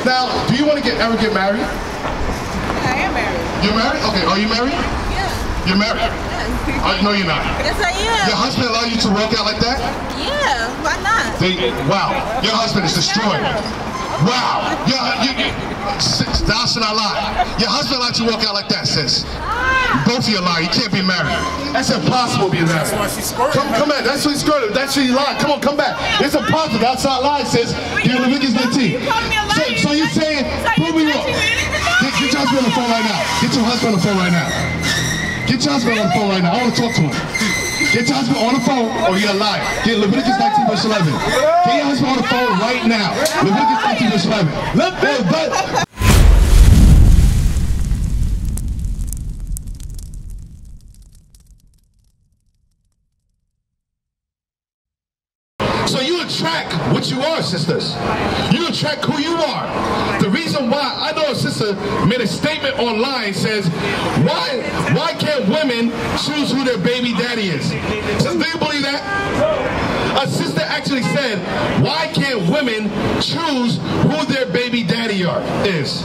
Now, do you want to ever get married? I am married. You're married? Okay, are you married? Yeah. You're married? Yes. No, you're not. Yes, I am. Your husband allow you to work out like that? Yeah, why not? Wow, your husband is destroyed. Wow, thou shalt not lie. Your husband likes to walk out like that, sis. Both of you lie. You can't be married. That's impossible being married. That's why she's squirting. Come back. That's what he's squirting. That's what he lied. Come on, come back. It's impossible. That's not lying, sis. You're Leviticus 19. So you're saying, prove me wrong. Get your husband on the phone right now. Get your husband on the phone right now. Get your husband on the phone right now. I want to talk to him. Get your husband on the phone or you're a liar. Get Leviticus 19 verse 11. Get your husband on the phone right now. Leviticus 19 verse 11. So you attract what you are, sisters. You attract who you are. The reason why, I know a sister made a statement online, says, why can't women choose who their baby daddy is? So do you believe that? A sister actually said, why can't women choose who their baby daddy is?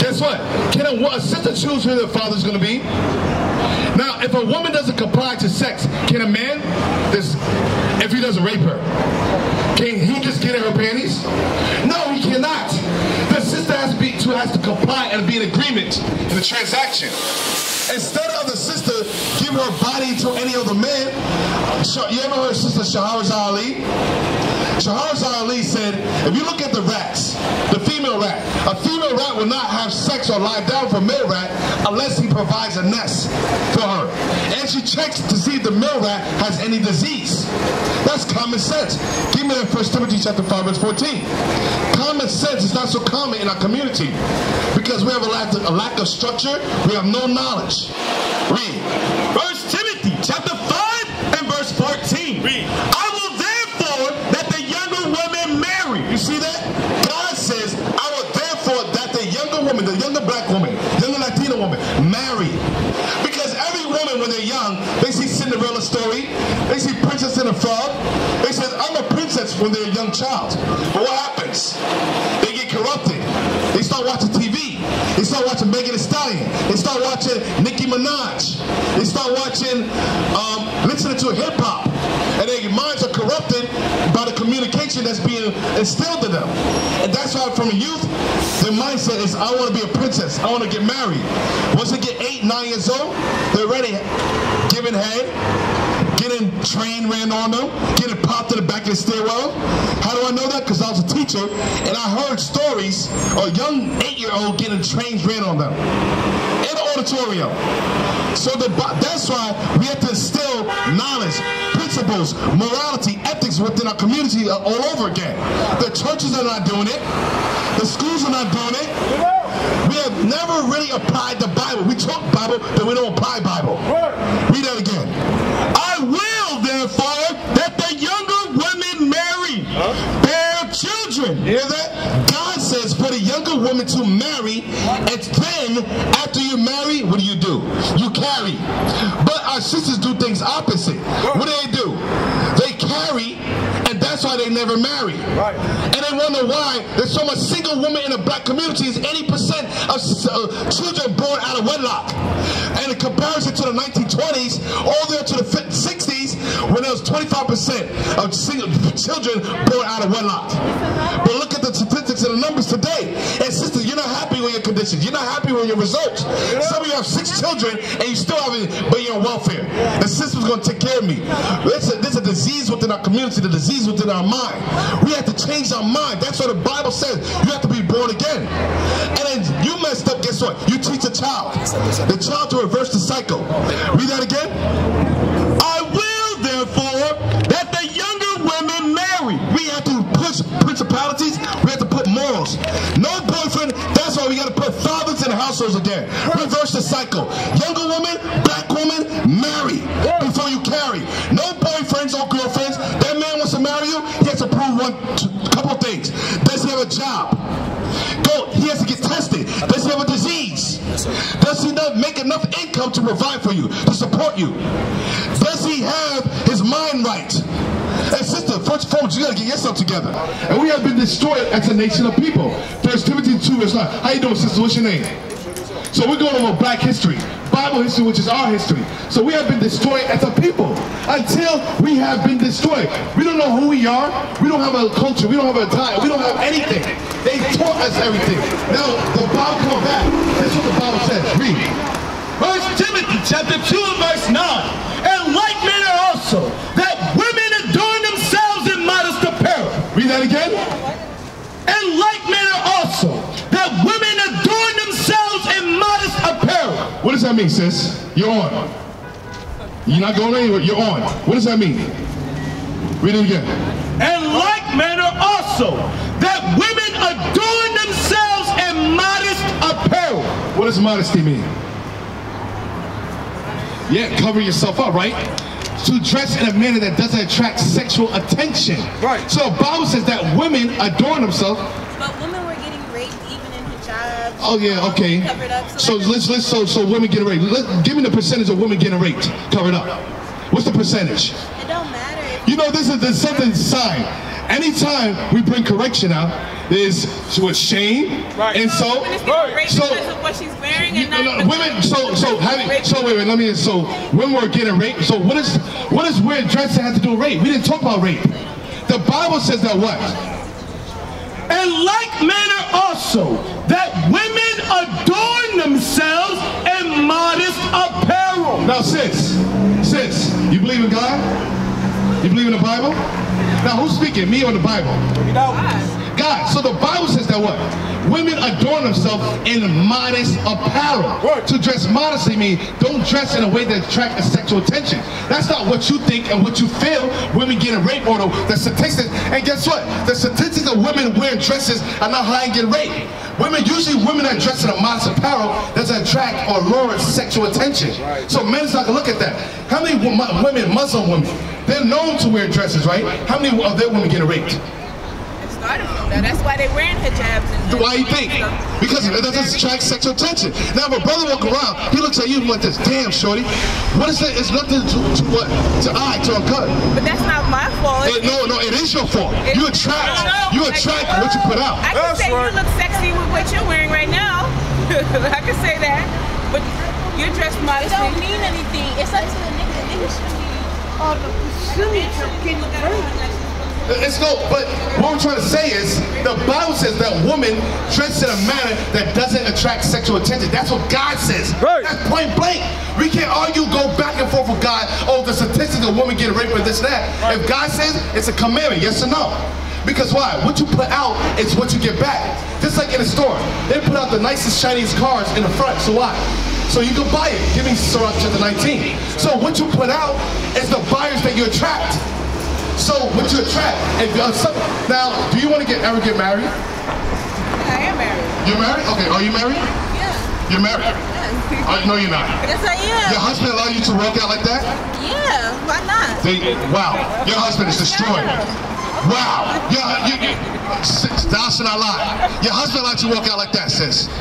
Guess what? Can a sister choose who their father's going to be? Now, if a woman doesn't comply to sex, can a man, if he doesn't rape her, can he just get in her panties? No, he cannot. The sister has to comply and be in agreement in the transaction. Instead of the sister give her body to any other man, you ever heard Sister Shahrazad Ali? Shahrazad Ali said, if you look at the rats, the female rat, a female rat will not have sex or lie down for a male rat unless he provides a nest for her. And she checks to see if the male rat has any disease. That's common sense. Give me that 1 Timothy chapter 5 verse 14. Common sense is not so common in our community because we have a lack of structure, we have no knowledge. Read. 1 Timothy chapter 5 and verse 14. Read. I will therefore that the younger women marry. You see that? God says, I will therefore that the younger woman, the younger black woman, younger Latina woman, marry. Because every woman when they're young, they see Cinderella story, they see Princess and the Frog, they say, I'm a princess when they're a young child. But what happens? They get corrupted. They start watching TV. They start watching Megan Thee Stallion. They start watching Nicki Minaj. They start watching, listening to hip hop. And their minds are corrupted by the communication that's being instilled in them. And that's why from youth, their mindset is, I want to be a princess. I want to get married. Once they get 8, 9 years old, they're already giving head, getting train ran on them, getting popped in the back of the stairwell. How do I know that? Because I was a teacher and I heard stories of a young 8-year-old getting trains ran on them in the auditorium. So that's why we have to instill knowledge, principles, morality, ethics within our community all over again. The churches are not doing it. The schools are not doing it. We have never really applied the Bible. We talk Bible, but we don't apply Bible. Read that again. I will therefore that the younger women marry, bear children. You hear that? God says for the younger woman to marry, and then after you marry, what do? You carry. But our sisters do things opposite. What do? They carry, and that's why they never marry. Right. And they wonder why there's so much single women in the black community. Is 80% of children born out of wedlock. And in comparison to the 1920s, all the way to the 60s, when there was 25% of single children born out of wedlock. But look at the statistics and the numbers today. And sisters, you're not happy with your conditions. You're not happy with your results. Some of you have 6 children and you still haven't, but you're on welfare. The system's going to take care of me. There's a disease within our community, the disease within our mind. We have to change our mind. That's what the Bible says. You have to be born again. And then you messed up, guess what? You teach a child. The child to reverse the cycle. Read that again. I will therefore that the younger women marry. We have to push principalities. We have to put morals. No boyfriend. That's why we got to put fathers in households again. Reverse the cycle. Younger woman, black woman, marry before you carry. No boyfriends or girlfriends. That man wants to marry you. He has to prove a couple of things. Does he have a job? He has to get tested. Does he have a disease? Does he not make enough income to provide for you, to support you? Does he have his mind right? And sister, So first and foremost, you got to get yourself together. And we have been destroyed as a nation of people. 1 Timothy 2 verse 9. How you doing, sister? What's your name? So we're going over black history, Bible history, which is our history. So we have been destroyed as a people until we have been destroyed. We don't know who we are. We don't have a culture. We don't have a time. We don't have anything. They taught us everything. Now the Bible come back. That's what the Bible says. Read. 1 Timothy chapter 2 and verse 9. And like manner also, that women adorn themselves in modest apparel. Read that again. And like manner also, that women adorn themselves in modest apparel. What does that mean, sis? You're on. You're not going anywhere. You're on. What does that mean? Read it again. And like manner also, that women adorn themselves in modest apparel. What does modesty mean? Yeah, cover yourself up, right? To dress in a manner that doesn't attract sexual attention. Right. So the Bible says that women adorn themselves. But women were getting raped even in hijabs. Oh yeah, okay. Covered up. So so women getting raped. Give me the percentage of women getting raped covered up. What's the percentage? It don't matter. You know, there's something sign. Anytime we bring correction out, there's shame, right. And so Women is getting raped because of what she's wearing and not women. So women were getting raped. So what does weird dressing have to do with rape? We didn't talk about rape. The Bible says that what? And like manner also, that women adorn themselves in modest apparel. Now, sis, you believe in God? You believe in the Bible? Now, who's speaking, me or the Bible? God. So the Bible says that what? Women adorn themselves in modest apparel. To dress modestly means don't dress in a way that attracts sexual attention. That's not what you think and what you feel. Women getting raped or the statistics. And guess what? The statistics of women wearing dresses are not high and getting raped. Usually women that dress in a modest apparel doesn't attract or lure sexual attention. So men's not gonna look at that. How many women, Muslim women, they're known to wear dresses, right? How many of their women getting raped? That's why they're wearing hijabs. Why you think? Because it doesn't attract sexual attention. Now, if a brother walk around, he looks at you like this. Damn, shorty. What is that? It's nothing to what? To a gut. But that's not my fault. No, it is your fault. You attract what you put out. I can say you look sexy with what you're wearing right now. I can say that. But you're dressed modestly. It don't mean anything. It's up to the nigga. The nigga should be on the percentage of getting raped. But what I'm trying to say is, the Bible says that women dress in a manner that doesn't attract sexual attention. That's what God says. Right. That's point blank. We can't argue, go back and forth with God. Oh, the statistics of women getting raped with this and that. Right. If God says it's a commandment, yes or no? Because why? What you put out is what you get back. Just like in a store, they put out the nicest Chinese cars in the front. So why? So you can buy it. Give me Sirach chapter 19. So what you put out is the buyers that you attract. So what you attract. Now, do you want to ever get married? I am married. You're married? Okay. Are you married? Yeah. You're married? Yeah. No, you're not. Yes, I am. Your husband allow you to walk out like that? Yeah. Why not? Wow. Your husband is destroyed. Wow. Thou shalt not lie. Your husband allowed you to walk out like that, sis.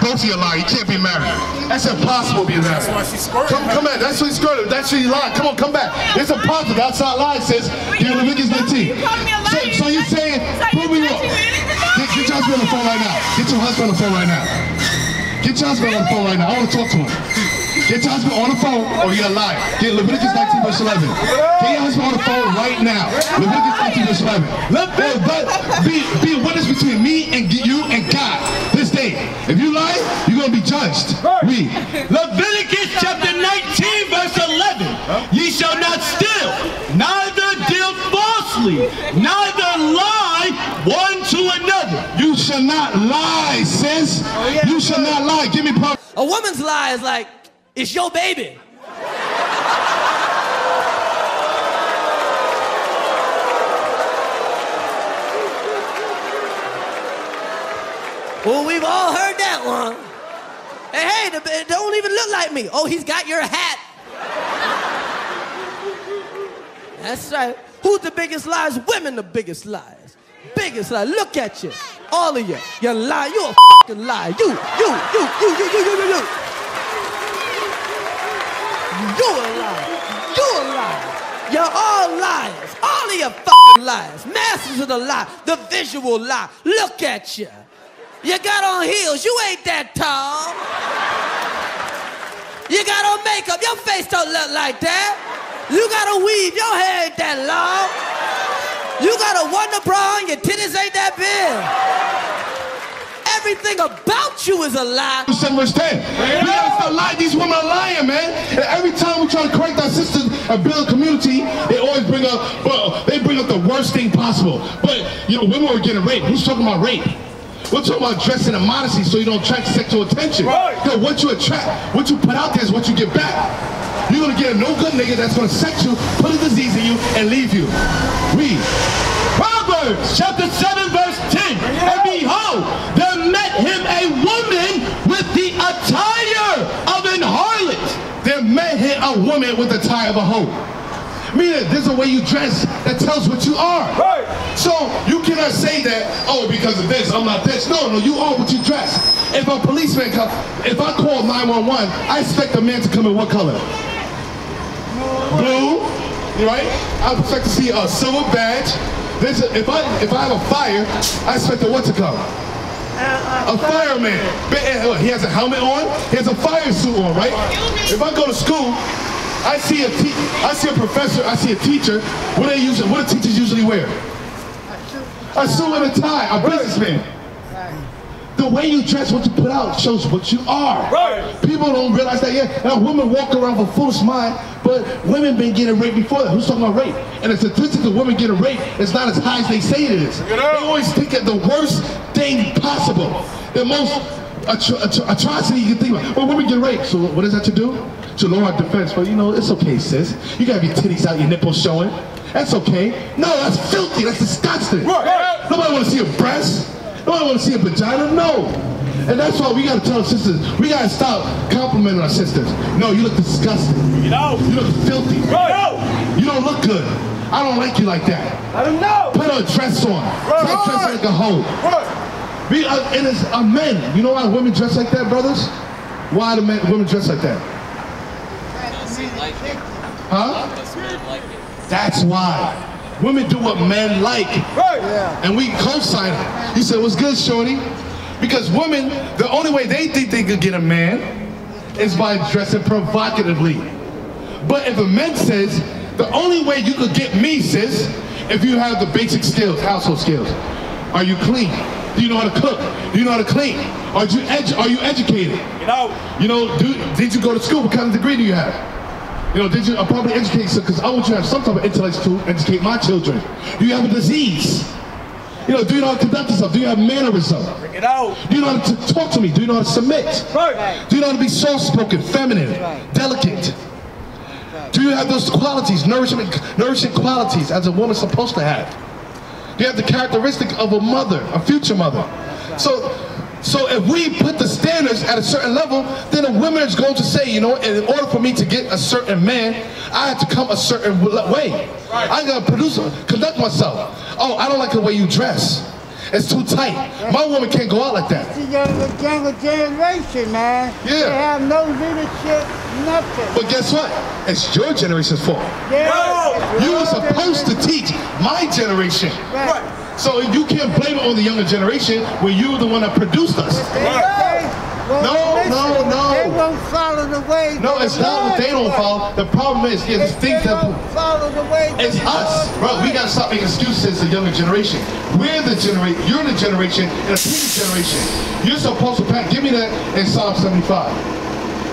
Both of you lie. You can't be married. That's impossible to be married. That's why she's squirting. Come back. That's why she's squirting. That's why you lied. Come on, come back. It's impossible. That's not lying, sis. You're Leviticus 19. So you're saying, prove me wrong. Get your husband on the phone right now. Get your husband on the phone right now. Get your husband on the phone right now. I want to talk to him. Get your husband on the phone or you're a liar. Get Leviticus 19 verse 11. Get your husband on the phone right now. Leviticus 19 verse 11. But be a witness between me and you and God this day. If you lie, you're going to be judged. Read. Leviticus chapter 19 verse 11. Ye shall not steal, neither deal falsely, neither lie one to another. You shall not lie, sis. You shall not lie. Give me power. A woman's lie is like, it's your baby. Well, we've all heard that one. Hey, it don't even look like me. Oh, he's got your hat. That's right. Who's the biggest liars? Women the biggest liars. Biggest liars. Look at you. All of you. You lie. You a fucking liar. You. You a liar. You a liar. You You're all liars. All of you fucking liars. Masters of the lie. The visual lie. Look at you. You got on heels. You ain't that tall. You got on makeup. Your face don't look like that. You got a weave. Your hair ain't that long. You got a wonder bra and your titties ain't that big. Everything about you is a lie. 7 verse 10. We gotta stop lying. These women are lying, man. And every time we try to correct our sisters and build a community, they always bring up, well, they bring up the worst thing possible. But, you know, women were getting raped. Who's talking about rape? We're talking about dressing in modesty so you don't attract sexual attention. Because what you attract, what you put out there is what you get back. You're gonna get a no good nigga that's gonna sex you, put a disease in you, and leave you. Read. Proverbs chapter 7 verse 10. And behold, there met him a woman with the attire of an harlot. There met him a woman with the attire of a hoe. Meaning, there's a way you dress that tells what you are. Right. So, you cannot say that, oh, because of this, I'm not this. No, you are what you dress. If a policeman comes, if I call 911, I expect a man to come in what color? Blue, right? I expect to see a silver badge. If I have a fire, I expect what to come? A fireman. He has a helmet on. He has a fire suit on, right? If I go to school, I see a professor, I see a teacher. What do teachers usually wear? A suit and a tie. A businessman. The way you dress, what you put out, shows what you are. Right. People don't realize that yet. And women walk around with full smile, but women been getting raped before that. Who's talking about rape? And the statistics of women getting raped is not as high as they say it is. They always think of the worst thing possible. The most atrocity you can think about. Well, women get raped, so what does that to do? To lower our defense. But you know, it's okay, sis. You gotta have your titties out, your nipples showing. That's okay. No, that's filthy. That's disgusting. Right. Nobody want to see a breast. Nobody want to see a vagina. No. And that's why we gotta tell our sisters, we gotta stop complimenting our sisters. No, you look disgusting. You look filthy. Right. You don't look good. I don't like you like that. I don't know. Put a dress on. Stop dressing like a hoe. Right. And it's men. You know why women dress like that, brothers? Why do women dress like that? Huh? That's why. Women do what men like. Right. Yeah. And we co-sign it. You said, what's good, shorty? Because women, the only way they think they could get a man is by dressing provocatively. But if a man says, the only way you could get me, sis, if you have the basic skills, household skills. Are you clean? Do you know how to cook? Do you know how to clean? Are you educated? Did you go to school? What kind of degree do you have? Did you probably educate, because I want you to have some type of intellect to educate my children. Do you have a disease? Do you know how to conduct yourself? Do you have mannerism? Bring it out. Do you know how to talk to me? Do you know how to submit? Right. Do you know how to be soft-spoken, feminine, delicate? Do you have those qualities, nourishing qualities as a woman's supposed to have? Do you have the characteristic of a mother, a future mother? So if we put the standards at a certain level, then a woman is going to say, in order for me to get a certain man, I have to come a certain way. I gotta conduct myself. Oh, I don't like the way you dress. It's too tight. My woman can't go out like that. It's the younger generation, man. Yeah. They have no leadership, nothing. But guess what? It's your generation's fault. Yeah. You were supposed to teach my generation. Right. So you can't blame it on the younger generation when you're the one that produced us. No. They won't follow the way. No, it's not that they don't follow. The problem is, there's things that follow the way. It's us, bro. We gotta stop making excuses to the younger generation. We're the generation. You're the generation and a previous generation. You're supposed to pass. Give me that in Psalm 75.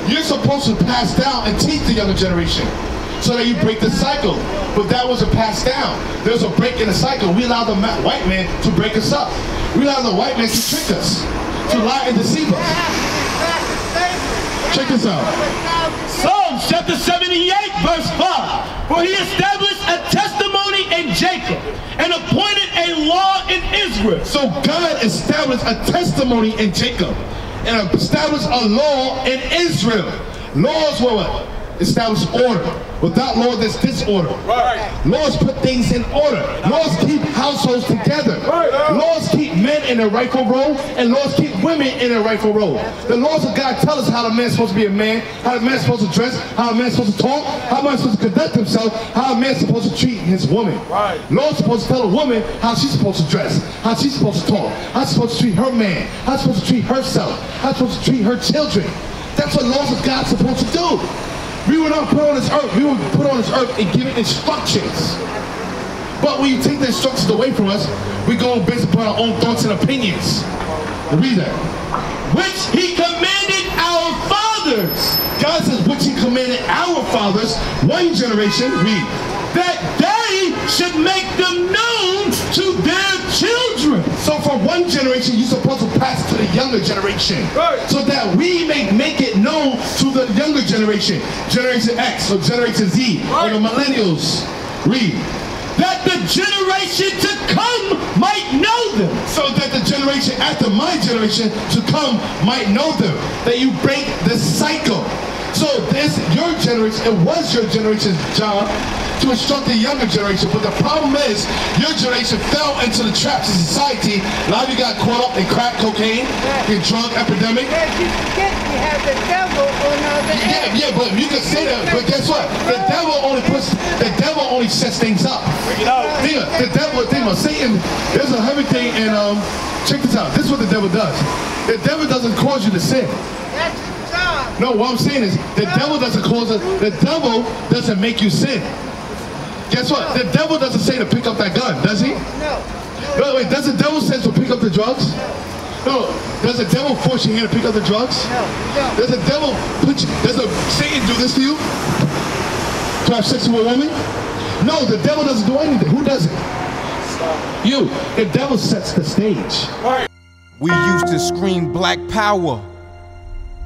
You're supposed to pass down and teach the younger generation, so that you break the cycle. But that wasn't passed down. There's a break in the cycle. We allow the white man to break us up. We allow the white man to trick us, to lie and deceive us. Check this out. Psalms chapter 78 verse 5. For he established a testimony in Jacob and appointed a law in Israel. So God established a testimony in Jacob and established a law in Israel. Laws were what? establish order. Without law, there's disorder. Laws put things in order. Laws keep households together. Laws keep men in their rightful role, and laws keep women in their rightful role. The laws of God tell us how the man's supposed to be a man, how the man's supposed to dress, how the man's supposed to talk, how the man's supposed to conduct himself, how a man's supposed to treat his woman. Laws supposed to tell a woman how she's supposed to dress, how she's supposed to talk, how she's supposed to treat her man, how she's supposed to treat herself, how she's supposed to treat her children. That's what laws of God's supposed to do. We were not put on this earth. We were put on this earth and given instructions. But when you take the instructions away from us, we go based upon our own thoughts and opinions. Read that. Which he commanded our fathers. God says, which he commanded our fathers, one generation, read, that they should make them known to their children. So for one generation, you're supposed to pass to the younger generation. So that we may make it known to the younger generation. Generation X or Generation Z or the millennials. Read. That the generation to come might know them. So that the generation after my generation to come might know them. That you break the cycle. So this your generation, it was your generation's job to instruct the younger generation, but the problem is your generation fell into the traps of society. A lot of you got caught up in crack cocaine, in drug epidemic. Yeah, you forget you have the devil on the end. Yeah, but you can say that, but guess what? The devil only sets things up. The devil, Satan, there's a heavy thing, and check this out. This is what the devil does. The devil doesn't cause you to sin. That's his job. No, what I'm saying is the devil doesn't cause us. The devil doesn't make you sin. Guess what? The devil doesn't say to pick up that gun, does he? No. Wait, does the devil say to pick up the drugs? No. Does the devil force your hand to pick up the drugs? No. Does the devil does Satan do this to you? To have sex with a woman? No, the devil doesn't do anything. Who does it? You. The devil sets the stage. We used to scream black power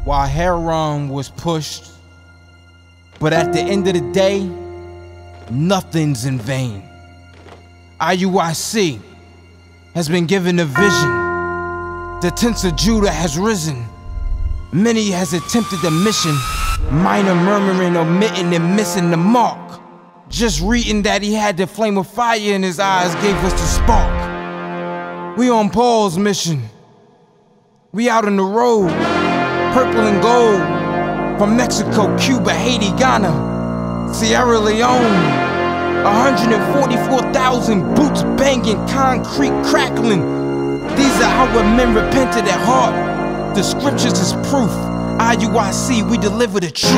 while heroin was pushed. But at the end of the day, nothing's in vain. IUIC has been given a vision. The tents of Judah has risen. Many has attempted the mission. Minor murmuring, omitting, and missing the mark. Just reading that he had the flame of fire in his eyes gave us the spark. We on Paul's mission. We out on the road, purple and gold. From Mexico, Cuba, Haiti, Ghana, Sierra Leone. 144,000 boots banging, concrete crackling. These are our men repented at heart. The scriptures is proof. IUIC, we deliver the truth.